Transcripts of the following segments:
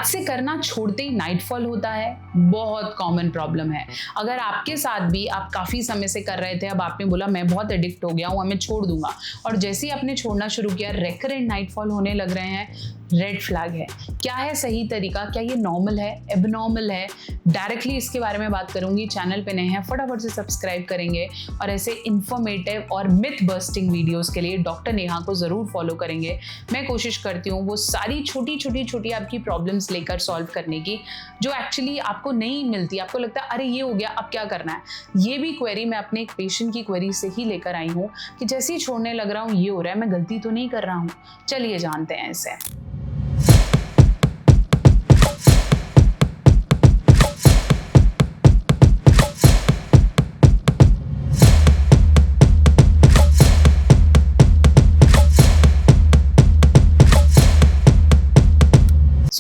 से करना छोड़ते ही नाइटफॉल होता है, बहुत कॉमन प्रॉब्लम है। अगर आपके साथ भी आप काफ़ी समय से कर रहे थे, अब आपने बोला मैं बहुत एडिक्ट हो गया हूँ, अब मैं छोड़ दूंगा, और जैसे ही आपने छोड़ना शुरू किया रेकरेंट नाइटफॉल होने लग रहे हैं, रेड फ्लैग है। क्या है सही तरीका? क्या ये नॉर्मल है, एबनॉर्मल है? डायरेक्टली इसके बारे में बात करूंगी। चैनल पे नए हैं फटाफट से सब्सक्राइब करेंगे और ऐसे इंफॉर्मेटिव और मिथ बस्टिंग वीडियोस के लिए डॉक्टर नेहा को जरूर फॉलो करेंगे। मैं कोशिश करती हूँ वो सारी छोटी आपकी प्रॉब्लम्स लेकर सॉल्व करने की, जो एक्चुअली आपको नहीं मिलती। आपको लगता है अरे ये हो गया, अब क्या करना है। ये भी क्वेरी मैं अपने एक पेशेंट की क्वेरी से ही लेकर आई हूँ कि जैसे ही छोड़ने लग रहा हूँ ये हो रहा है, मैं गलती तो नहीं कर रहा हूँ। चलिए जानते हैं इसे।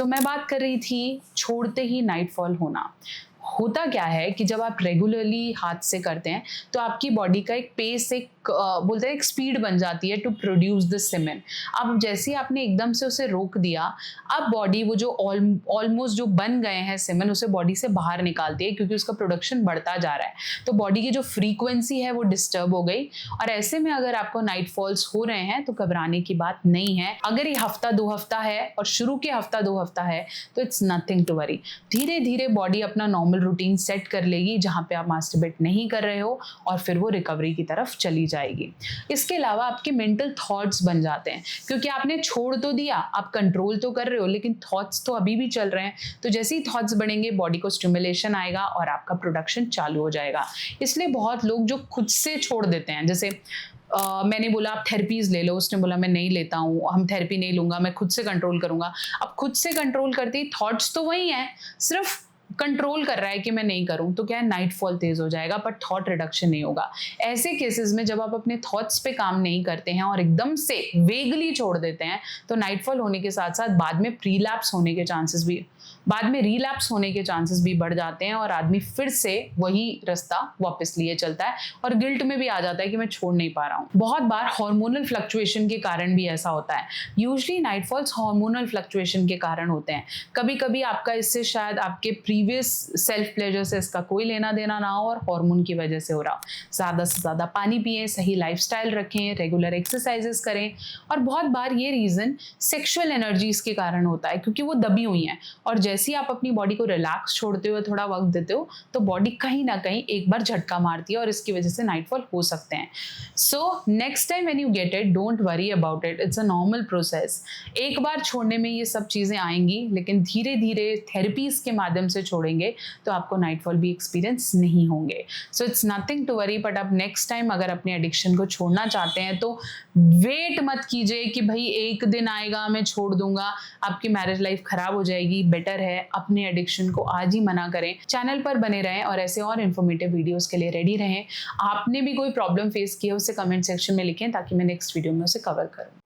मैं बात कर रही थी छोड़ते ही नाइटफॉल होना। होता क्या है कि जब आप रेगुलरली हाथ से करते हैं तो आपकी बॉडी का एक पेस, एक बोलते हैं एक स्पीड बन जाती है टू प्रोड्यूस द सीमेन। अब जैसे ही आपने एकदम से उसे रोक दिया, अब बॉडी वो जो ऑलमोस्ट जो बन गए हैं सीमेन, उसे बॉडी से बाहर निकालती है क्योंकि उसका प्रोडक्शन बढ़ता जा रहा है। तो बॉडी की जो फ्रीक्वेंसी है वो डिस्टर्ब हो गई, और ऐसे में अगर आपको नाइटफॉल्स हो रहे हैं तो घबराने की बात नहीं है। अगर ये हफ्ता 2 हफ्ता है और शुरू के हफ्ता 2 हफ्ता है तो इट्स नथिंग टू वरी। धीरे धीरे बॉडी अपना नॉर्मल रूटीन सेट कर लेगी जहां पे आप मास्टरबेट नहीं कर रहे हो, और फिर वो रिकवरी की तरफ चली जाएगी। इसके अलावा आपके मेंटल थॉट्स बन जाते हैं, क्योंकि आपने छोड़ तो दिया, आप कंट्रोल तो कर रहे हो, लेकिन थॉट्स तो अभी भी चल रहे हैं। तो जैसे ही थॉट्स बढ़ेंगे बॉडी को स्टिमुलेशन आएगा और आपका प्रोडक्शन चालू हो जाएगा। इसलिए बहुत लोग जो खुद से छोड़ देते हैं, जैसे मैंने बोला आप थेरेपीज ले लो, उसने बोला मैं नहीं लेता हूँ, हम थेरेपी नहीं लूंगा, मैं खुद से कंट्रोल करूंगा। अब खुद से कंट्रोल करते ही थॉट्स तो वही हैं, सिर्फ कंट्रोल कर रहा है कि मैं नहीं करूं, तो क्या है नाइटफॉल तेज हो जाएगा पर थॉट रिडक्शन नहीं होगा। ऐसे केसेस में जब आप अपने थॉट्स पे काम नहीं करते हैं और एकदम से वेगली छोड़ देते हैं तो नाइटफॉल होने के साथ साथ बाद में प्रीलैप्स होने के चांसेस भी, बाद में रीलैप्स होने के चांसेस भी बढ़ जाते हैं, और आदमी फिर से वही रास्ता वापस लिए चलता है और गिल्ट में भी आ जाता है कि मैं छोड़ नहीं पा रहा हूँ। बहुत बार हार्मोनल फ्लक्चुएशन के कारण भी ऐसा होता है। यूजुअली नाइटफॉल्स हार्मोनल फ्लक्चुएशन के कारण होते हैं। कभी कभी आपका इससे शायद आपके प्रीवियस सेल्फ प्लेजर से इसका कोई लेना देना ना हो और हार्मोन की वजह से हो रहा हो। ज़्यादा से ज़्यादा पानी पिएं, सही लाइफस्टाइल रखें, रेगुलर एक्सरसाइजेस करें। और बहुत बार ये रीज़न सेक्शुअल एनर्जीज के कारण होता है, क्योंकि वो दबी हुई हैं, और जैसे ही आप अपनी बॉडी को रिलैक्स छोड़ते हो, थोड़ा वक्त देते हो, तो बॉडी कहीं ना कहीं एक बार झटका मारती है और इसकी वजह से नाइटफॉल हो सकते हैं। So next time when you get it, don't worry about it, it's a normal process. एक बार छोड़ने में ये सब चीज़ें आएंगी, लेकिन धीरे धीरे थेरेपीज के माध्यम से छोड़ेंगे तो आपको नाइटफॉल भी एक्सपीरियंस नहीं होंगे। So it's nothing to worry. But आप नेक्स्ट टाइम अगर अपने एडिक्शन को छोड़ना चाहते हैं तो वेट मत कीजिए कि भाई एक दिन आएगा मैं छोड़ दूंगा, आपकी मैरिज लाइफ खराब हो जाएगी। बेटर है अपने एडिक्शन को आज ही मना करें। चैनल पर बने रहें और ऐसे और इन्फॉर्मेटिव वीडियोस के लिए रेडी रहें। आपने भी कोई प्रॉब्लम फेस की है उसे कमेंट सेक्शन में लिखें ताकि मैं नेक्स्ट वीडियो में उसे कवर करूं।